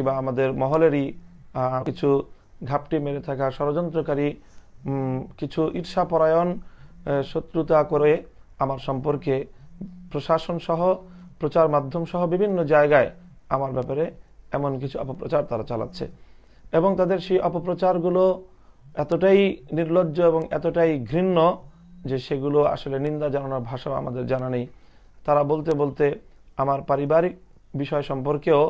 বা আমাদের মহলেরই কিছু ঘাপটি মেরে থাকা ষড়যন্ত্রকারী কিছু ঈর্ষাপরায়ণ শত্রুতা করে আমার সম্পর্কে প্রশাসন সহ প্রচার মাধ্যম সহ বিভিন্ন জায়গায় আমার ব্যাপারে এমন কিছু অপপ্রচার তারা চালাচ্ছে এবং তাদের সেই অপপ্রচারগুলো এতটাই নির্লজ্জ এবং এতটাই ঘৃণ্য যে সেগুলো আসলে নিন্দা জানানোর ভাষাও আমাদের জানা নেই। তারা বলতে বলতে আমার পারিবারিক বিষয় সম্পর্কেও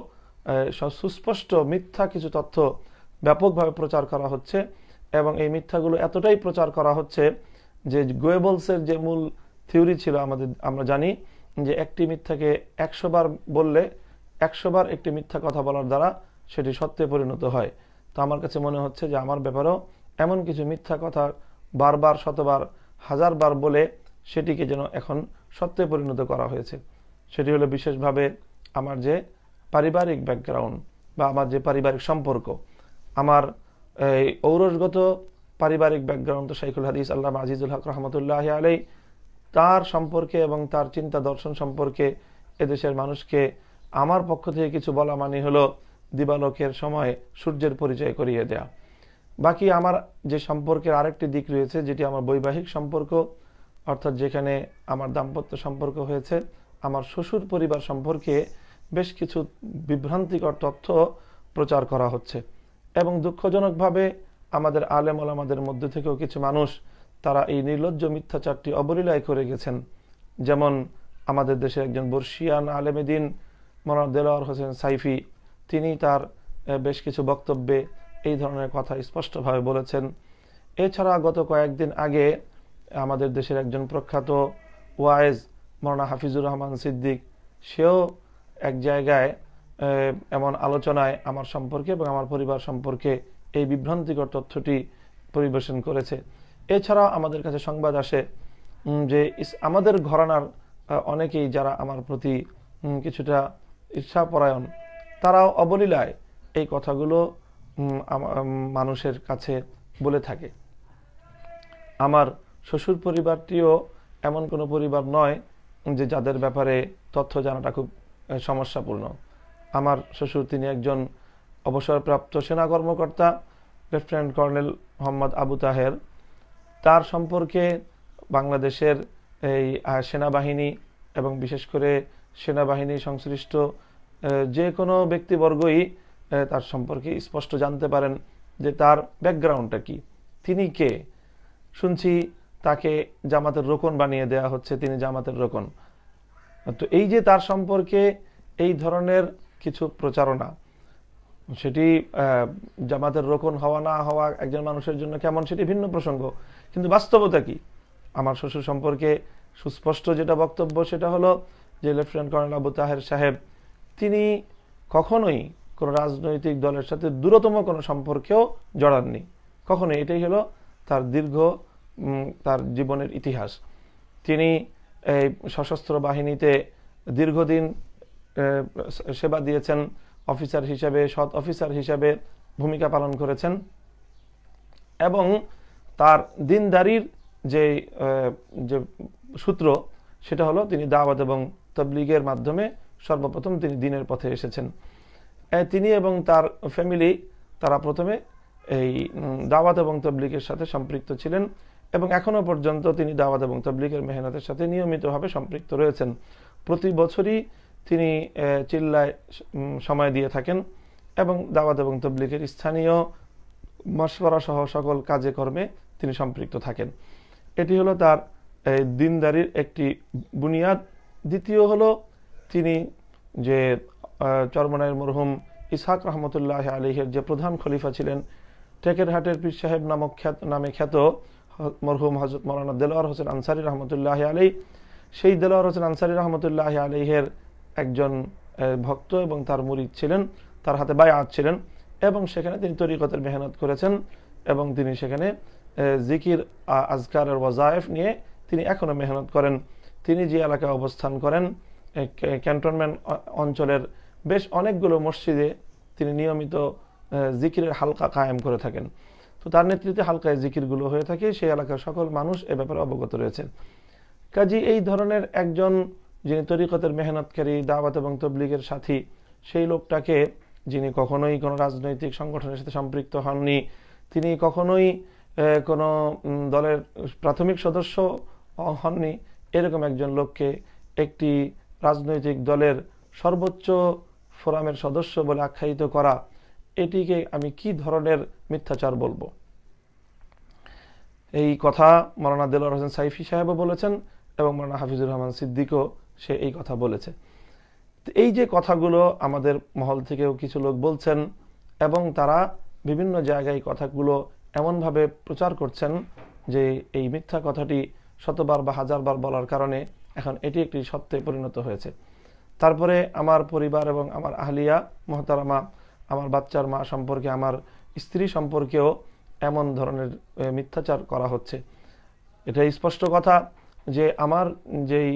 সুস্পষ্ট মিথ্যা কিছু তথ্য ব্যাপকভাবে প্রচার করা হচ্ছে এবং এই মিথ্যাগুলো এতটাই প্রচার করা হচ্ছে যে গোয়েবলসের যে মূল থিওরি ছিল আমরা জানি যে একটি মিথ্যাকে 100 বার বললে 100 বার একটি মিথ্যা কথা বলার দ্বারা সেটি সত্যে পরিণত হয়। তো আমার কাছে মনে হচ্ছে যে আমার ব্যাপারেও এমন কিছু মিথ্যা কথা বারবার শতবার হাজারবার বলে সেটিকে যেন এখন সত্যে পরিণত করা হয়েছে। সেটি হলো বিশেষভাবে আমার যে পারিবারিক ব্যাকগ্রাউন্ড বা আমার যে পারিবারিক সম্পর্ক, আমার এই ঔরসগত পারিবারিক ব্যাকগ্রাউন্ড তো শাইখুল হাদিস আল্লামা আজিজুল হক রহমতুল্লাহ আলাই তার সম্পর্কে এবং তার চিন্তা দর্শন সম্পর্কে এদেশের মানুষকে আমার পক্ষ থেকে কিছু বলা মানে হলো দিবালোকের সময় সূর্যের পরিচয় করিয়ে দেয়া। বাকি আমার যে সম্পর্কের আরেকটি দিক রয়েছে যেটি আমার বৈবাহিক সম্পর্ক, অর্থাৎ যেখানে আমার দাম্পত্য সম্পর্ক হয়েছে, আমার শ্বশুর পরিবার সম্পর্কে বেশ কিছু বিভ্রান্তিকর তথ্য প্রচার করা হচ্ছে এবং দুঃখজনকভাবে আমাদের আলেম ওলামাদের মধ্যে থেকেও কিছু মানুষ তারা এই নির্লজ্জ মিথ্যাচারটি অবলীলায় করে গেছেন। যেমন আমাদের দেশের একজন বর্ষিয়ান আলেমে দ্বীন মাওলানা দেলোয়ার হোসেন সাইফি, তিনি তার বেশ কিছু বক্তব্যে এই ধরনের কথা স্পষ্টভাবে বলেছেন। এছাড়া গত কয়েকদিন আগে আমাদের দেশের একজন প্রখ্যাত ওয়াইজ মাওলানা হাফিজুর রহমান সিদ্দিক, সেও এক জায়গায় এমন আলোচনায় আমার সম্পর্কে এবং আমার পরিবার সম্পর্কে এই বিভ্রান্তিকর তথ্যটি পরিবেশন করেছে। এছাড়া আমাদের কাছে সংবাদ আসে যে আমাদের ঘরানার অনেকেই যারা আমার প্রতি কিছুটা ঈর্ষাপরায়ণ, তারাও অবলীলায় এই কথাগুলো মানুষের কাছে বলে থাকে। আমার শ্বশুর পরিবারটিও এমন কোনো পরিবার নয় যে যাদের ব্যাপারে তথ্য জানাটা খুব সমস্যাপূর্ণ। আমার শ্বশুর তিনি একজন অবসরপ্রাপ্ত সেনা কর্মকর্তা, লেফটেন্যান্ট কর্নেল মোহাম্মদ আবু তাহের। তার সম্পর্কে বাংলাদেশের এই সেনাবাহিনী এবং বিশেষ করে সেনাবাহিনী সংশ্লিষ্ট যে কোনো ব্যক্তিবর্গই তার সম্পর্কে স্পষ্ট জানতে পারেন যে তার ব্যাকগ্রাউন্ডটা কি, তিনি কে। শুনছি তাকে জামাতের রোকন বানিয়ে দেয়া হচ্ছে, তিনি জামাতের রোকন। তো এই যে তার সম্পর্কে এই ধরনের কিছু প্রচারণা, সেটি জামাতের রোকন হওয়া না হওয়া একজন মানুষের জন্য কেমন সেটি ভিন্ন প্রসঙ্গ, কিন্তু বাস্তবতা কি? আমার শ্বশুর সম্পর্কে সুস্পষ্ট যেটা বক্তব্য সেটা হলো যে লেফটেন্যান্ট কর্নেল আবু তাহের সাহেব তিনি কখনোই কোনো রাজনৈতিক দলের সাথে দূরতম কোনো সম্পর্কেও জড়াননি, কখনোই। এটাই হলো তার দীর্ঘ তার জীবনের ইতিহাস। তিনি এই সশস্ত্র বাহিনীতে দীর্ঘদিন সেবা দিয়েছেন, অফিসার হিসেবে, সৎ অফিসার হিসেবে ভূমিকা পালন করেছেন এবং তার দিনদারির যে সূত্র সেটা হলো তিনি দাওয়াত এবং তাবলীগের মাধ্যমে সর্বপ্রথম তিনি দ্বীনের পথে এসেছেন। তিনি এবং তার ফ্যামিলি তারা প্রথমে এই দাওয়াত এবং তাবলীগের সাথে সম্পৃক্ত ছিলেন এবং এখনো পর্যন্ত তিনি দাওয়াত এবং তাবলীগের মেহনতের সাথে নিয়মিতভাবে সম্পৃক্ত রয়েছেন। প্রতি বছরই তিনি চিল্লায় সময় দিয়ে থাকেন এবং দাওয়াত এবং তাবলীগের স্থানীয় মশওয়ারা সহ সকল কাজে কর্মে তিনি সম্পৃক্ত থাকেন। এটি হলো তার দিনদারির একটি বুনিয়াদ। দ্বিতীয় হলো তিনি যে চরমনাইয়ের মরহুম ইসহাক রহমতুল্লাহ আলাইহির যে প্রধান খলিফা ছিলেন, টেকেরহাটের পীর সাহেব নামে খ্যাত মরহুম হযরত মাওলানা দেলোয়ার হোসেন আনসারী রহমতুল্লাহ আলাইহি, সেই দেলোয়ার হোসেন আনসারী রহমতুল্লাহ আলাইহির একজন ভক্ত এবং তার মুরিদ ছিলেন, তার হাতে বায়াত ছিলেন এবং সেখানে তিনি তরিকতের মেহনত করেছেন এবং তিনি সেখানে জিকির আজকারের ওয়াজায়েফ নিয়ে তিনি এখনো মেহনত করেন। তিনি যে এলাকায় অবস্থান করেন ক্যান্টনমেন্ট অঞ্চলের বেশ অনেকগুলো মসজিদে তিনি নিয়মিত জিকিরের হালকা কায়েম করে থাকেন। তো তার নেতৃত্বে হালকায় জিকিরগুলো হয়ে থাকে, সেই এলাকার সকল মানুষ এ ব্যাপারে অবগত রয়েছেন। কাজী এই ধরনের একজন যিনি তরিকতের মেহনতকারী, দাওয়াত এবং তাবলীগের সাথী, সেই লোকটাকে যিনি কখনোই কোনো রাজনৈতিক সংগঠনের সাথে সম্পৃক্ত হননি, তিনি কখনোই কোনো দলের প্রাথমিক সদস্য হননি, এরকম একজন লোককে একটি রাজনৈতিক দলের সর্বোচ্চ ফোরামের সদস্য বলে আখ্যায়িত করা, এটিকে আমি কি ধরনের মিথ্যাচার বলবো? এই কথা মাওলানা দেলোয়ার হোসেন সাইফি সাহেবও বলেছেন এবং মাওলানা হাফিজুর রহমান সিদ্দিকও সে এই কথা বলেছে। এই যে কথাগুলো আমাদের মহল থেকেও কিছু লোক বলছেন এবং তারা বিভিন্ন জায়গায় কথাগুলো এমনভাবে প্রচার করছেন যে এই মিথ্যা কথাটি শতবার বা হাজারবার বলার কারণে এখন এটি একটি সত্যে পরিণত হয়েছে। তারপরে আমার পরিবার এবং আমার আহলিয়া মোহতারামা, আমার বাচ্চার মা সম্পর্কে, আমার স্ত্রী সম্পর্কেও এমন ধরনের মিথ্যাচার করা হচ্ছে। এটা স্পষ্ট কথা যে আমার যেই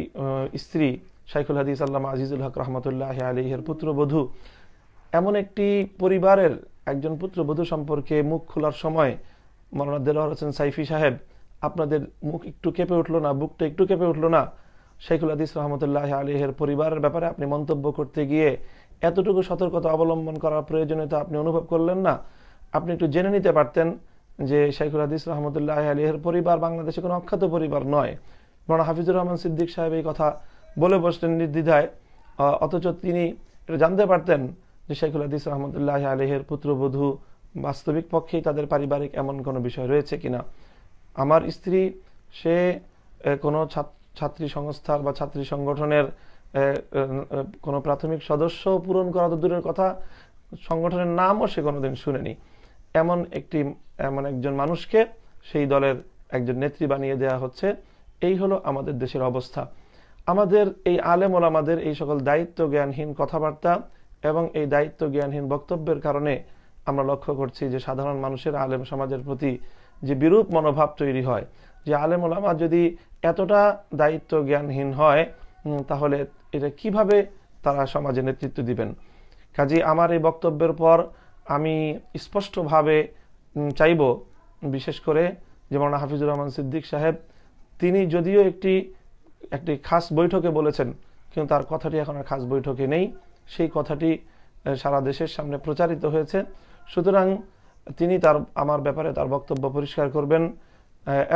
স্ত্রী শাইখুল হাদিস আল্লামা আজিজুল হক রহমতুল্লাহ আলাইহির পুত্রবধূ, এমন একটি পরিবারের একজন পুত্রবধূ সম্পর্কে মুখ খোলার সময় মাওলানা দেলোয়ার হোসেন সাইফি সাহেব, আপনাদের মুখ একটু কেঁপে উঠলো না, বুকটা একটু কেঁপে উঠলো না? শাইখুল হাদিস রহমতুল্লাহ আলাইহির পরিবারের ব্যাপারে আপনি মন্তব্য করতে গিয়ে এতটুকু সতর্কতা অবলম্বন করার প্রয়োজনীয়তা আপনি অনুভব করলেন না? আপনি একটু জেনে নিতে পারতেন যে শাইখুল হাদিস রহমতুল্লাহ আলাইহির পরিবার বাংলাদেশে কোনো অখ্যাত পরিবার নয়। মাওলানা হাফিজুর রহমান সিদ্দিক সাহেব এই কথা বলে বসলেন নির্দ্বিধায়, অথচ তিনি এটা জানতে পারতেন যে শাইখুল হাদিস রহমতুল্লাহ আলাইহির পুত্রবধূ বাস্তবিক পক্ষেই তাদের পারিবারিক এমন কোনো বিষয় রয়েছে কিনা। আমার স্ত্রী সে কোনো ছাত্রী সংস্থার বা ছাত্রী সংগঠনের কোনো প্রাথমিক সদস্য পূরণ করা তো দূরের কথা, সংগঠনের নামও সে কোনোদিন শুনেনি। এমন একজন মানুষকে সেই দলের একজন নেত্রী বানিয়ে দেওয়া হচ্ছে। এই হলো আমাদের দেশের অবস্থা। আমাদের এই আলেম ওলামাদের এই সকল দায়িত্ব জ্ঞানহীন কথাবার্তা এবং এই দায়িত্ব জ্ঞানহীন বক্তব্যের কারণে আমরা লক্ষ্য করছি যে সাধারণ মানুষের আলেম সমাজের প্রতি যে বিরূপ মনোভাব তৈরি হয়, যে আলেম ওলামা যদি এতটা দায়িত্ব জ্ঞানহীন হয় তাহলে এটা কিভাবে তারা সমাজে নেতৃত্ব দিবেন। কাজে আমার এই বক্তব্যের পর আমি স্পষ্টভাবে চাইব, বিশেষ করে যে মাওলানা হাফিজুর রহমান সিদ্দিক সাহেব, তিনি যদিও একটি খাস বৈঠকে বলেছেন, কিন্তু তার কথাটি এখন আর খাস বৈঠকে নেই, সেই কথাটি সারা দেশের সামনে প্রচারিত হয়েছে। সুতরাং তিনি আমার ব্যাপারে তার বক্তব্য পরিষ্কার করবেন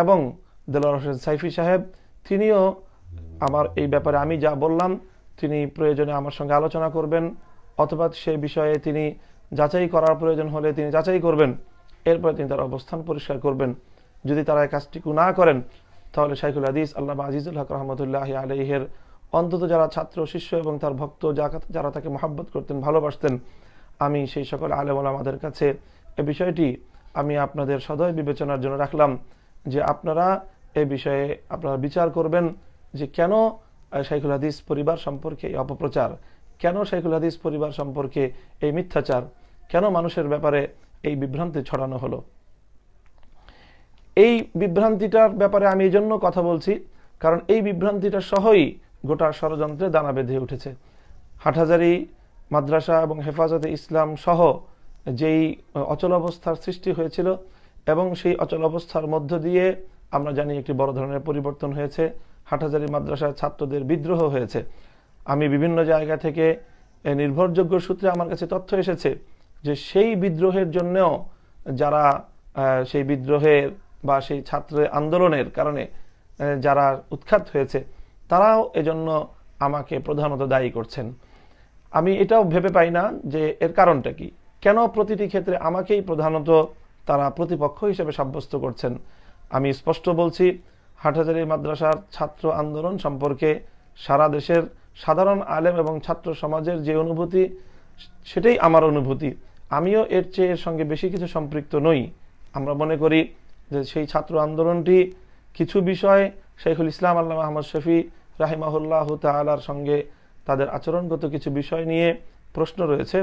এবং দেলোয়ার হোসেন সাইফি সাহেব তিনিও আমার এই ব্যাপারে আমি যা বললাম তিনি প্রয়োজনে আমার সঙ্গে আলোচনা করবেন, অথবা সেই বিষয়ে তিনি যাচাই করার প্রয়োজন হলে তিনি যাচাই করবেন, এরপরে তিনি তার অবস্থান পরিষ্কার করবেন। যদি তারা এই কাজটিকু না করেন তাহলে শাইখুল হাদিস আল্লামা আজিজুল হক রহমতুল্লাহ আলাইহির অন্তত যারা ছাত্র শিষ্য এবং তার ভক্ত যারা তাকে মহব্বত করতেন, ভালোবাসতেন, আমি সেই সকল আলেম ওলামাদের কাছে এই বিষয়টি আমি আপনাদের সদয় বিবেচনার জন্য রাখলাম যে আপনারা এই বিষয়ে আপনারা বিচার করবেন যে কেন শাইখুল হাদিস পরিবার সম্পর্কে এই অপপ্রচার, কেন শাইখুল হাদিস পরিবার সম্পর্কে এই মিথ্যাচার, কেন মানুষের ব্যাপারে এই বিভ্রান্তি ছড়ানো হলো। এই বিভ্রান্তিটার ব্যাপারে আমি এই জন্য কথা বলছি কারণ এই বিভ্রান্তিটা সহই গোটা ষড়যন্ত্রে দানা বেঁধে উঠেছে। হাটহাজারী মাদ্রাসা এবং হেফাজতে ইসলাম সহ যেই অচল অবস্থার সৃষ্টি হয়েছিল এবং সেই অচল অবস্থার মধ্য দিয়ে আমরা জানি একটি বড় ধরনের পরিবর্তন হয়েছে। হাটহাজারী মাদ্রাসার ছাত্রদের বিদ্রোহ হয়েছে। আমি বিভিন্ন জায়গা থেকে নির্ভরযোগ্য সূত্রে আমার কাছে তথ্য এসেছে যে সেই বিদ্রোহের জন্যও যারা সেই বিদ্রোহের বা সেই ছাত্র আন্দোলনের কারণে যারা উৎখাত হয়েছে তারাও এজন্য আমাকে প্রধানত দায়ী করছেন। আমি এটাও ভেবে পাই না যে এর কারণটা কি, কেন প্রতিটি ক্ষেত্রে আমাকেই প্রধানত তারা প্রতিপক্ষ হিসেবে সাব্যস্ত করছেন। আমি স্পষ্ট বলছি, হাটহাজারী মাদ্রাসার ছাত্র আন্দোলন সম্পর্কে সারা দেশের সাধারণ আলেম এবং ছাত্র সমাজের যে অনুভূতি সেটাই আমার অনুভূতি। আমিও এর চেয়ে এর সঙ্গে বেশি কিছু সম্পৃক্ত নই। আমরা মনে করি যে সেই ছাত্র আন্দোলনটি কিছু বিষয় শাইখুল ইসলাম আল্লামা আহমদ শফী রাহিমাহুল্লাহ তাআলার সঙ্গে তাদের আচরণগত কিছু বিষয় নিয়ে প্রশ্ন রয়েছে,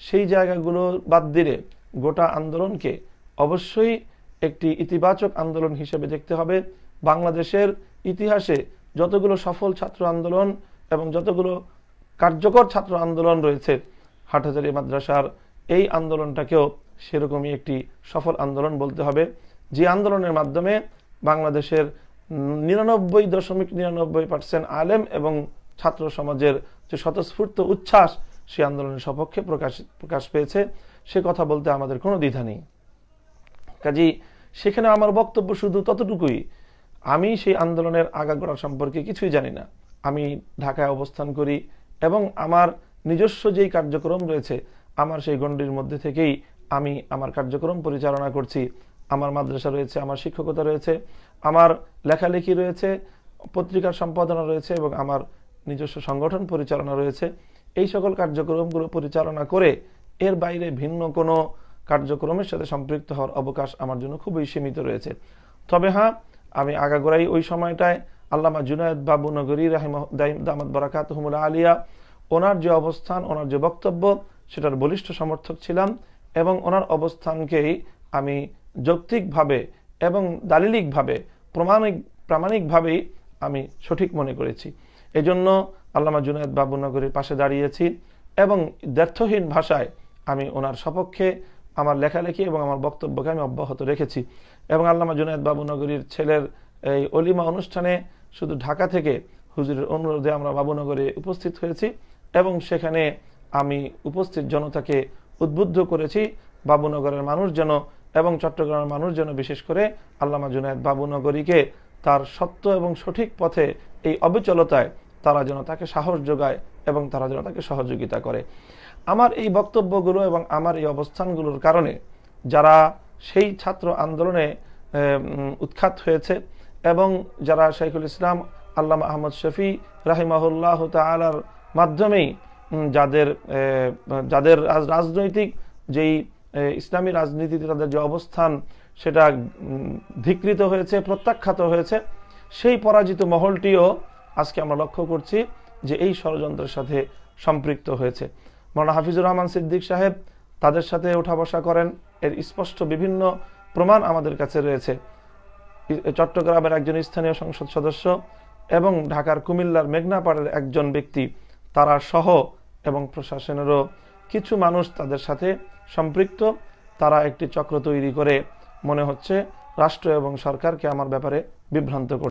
সেই জায়গাগুলো বাদ দিলে গোটা আন্দোলনকে অবশ্যই একটি ইতিবাচক আন্দোলন হিসেবে দেখতে হবে। বাংলাদেশের ইতিহাসে যতগুলো সফল ছাত্র আন্দোলন এবং যতগুলো কার্যকর ছাত্র আন্দোলন রয়েছে, হাটহাজারী মাদ্রাসার এই আন্দোলনটাকেও সেরকমই একটি সফল আন্দোলন বলতে হবে, যে আন্দোলনের মাধ্যমে বাংলাদেশের 99.99% আলেম এবং ছাত্র সমাজের যে স্বতঃস্ফূর্ত উচ্ছ্বাস সেই আন্দোলনের সপক্ষে প্রকাশ পেয়েছে, সে কথা বলতে আমাদের কোনো দ্বিধা নেই। কাজেই সেখানে আমার বক্তব্য শুধু ততটুকুই, আমি সেই আন্দোলনের আগাগোড়া সম্পর্কে কিছুই জানি না। আমি ঢাকায় অবস্থান করি এবং আমার নিজস্ব যেই কার্যক্রম রয়েছে, আমার সেই গণ্ডির মধ্যে থেকেই আমি আমার কার্যক্রম পরিচালনা করছি। আমার মাদ্রাসা রয়েছে, আমার শিক্ষকতা রয়েছে, আমার লেখালেখি রয়েছে, পত্রিকার সম্পাদনা রয়েছে এবং আমার নিজস্ব সংগঠন পরিচালনা রয়েছে। এই সকল কার্যক্রমগুলো পরিচালনা করে এর বাইরে ভিন্ন কোনো কার্যক্রমের সাথে সম্পৃক্ত হওয়ার অবকাশ আমার জন্য খুবই সীমিত রয়েছে। তবে হ্যাঁ, আমি আগাগোড়াই ওই সময়টায় আল্লামা জুনায়েদ বাবু নগরী দামাত বারাকাতুহুমুল আলিয়া, ওনার যে অবস্থান, ওনার যে বক্তব্য, সেটার বলিষ্ঠ সমর্থক ছিলাম এবং ওনার অবস্থানকেই আমি যৌক্তিকভাবে এবং দালিলিকভাবে প্রামাণিকভাবেই আমি সঠিক মনে করেছি। এজন্য আল্লামা জুনায়েদ বাবু নগরীর পাশে দাঁড়িয়েছি এবং দ্ব্যর্থহীন ভাষায় আমি ওনার সপক্ষে আমার লেখালেখি এবং আমার বক্তব্যকে আমি অব্যাহত রেখেছি। এবং আল্লামা জুনায়েদ বাবু নগরীর ছেলের এই অলিমা অনুষ্ঠানে শুধু ঢাকা থেকে হুজুরের অনুরোধে আমরা বাবুনগরে উপস্থিত হয়েছি এবং সেখানে আমি উপস্থিত জনতাকে উদ্বুদ্ধ করেছি বাবুনগরের মানুষ যেন এবং চট্টগ্রামের মানুষ যেন বিশেষ করে আল্লামা জুনায়েদ বাবু নগরীকে তার সত্য এবং সঠিক পথে এই অবিচলতায় তারা যেন তাকে সাহস যোগায় এবং তারা যেন তাকে সহযোগিতা করে। আমার এই বক্তব্যগুলো এবং আমার এই অবস্থানগুলোর কারণে যারা সেই ছাত্র আন্দোলনে উৎখাত হয়েছে এবং যারা শাইখুল ইসলাম আল্লামা আহমদ শফি রাহিমাহুল্লাহ তাআলার মাধ্যমেই যাদের রাজনৈতিক যেই ইসলামী রাজনীতিতে তাদের যে অবস্থান সেটা ধিকৃত হয়েছে, প্রত্যাখ্যাত হয়েছে, সেই পরাজিত মহলটিও আজকে আমরা লক্ষ্য করছি যে এই ষড়যন্ত্রের সাথে সম্পৃক্ত হয়েছে। মাওলানা হাফিজুর রহমান সিদ্দিক সাহেব তাদের সাথে ওঠা বসা করেন, এর স্পষ্ট বিভিন্ন প্রমাণ আমাদের কাছে রয়েছে। চট্টগ্রামের একজন স্থানীয় সংসদ সদস্য এবং ঢাকার কুমিল্লার মেঘনাপাড়ের একজন ব্যক্তি, তারা সহ এবং প্রশাসনেরও কিছু মানুষ তাদের সাথে সম্পৃক্ত। তারা একটি চক্র তৈরি করে মনে হচ্ছে রাষ্ট্র এবং সরকারকে আমার ব্যাপারে বিভ্রান্ত করছে।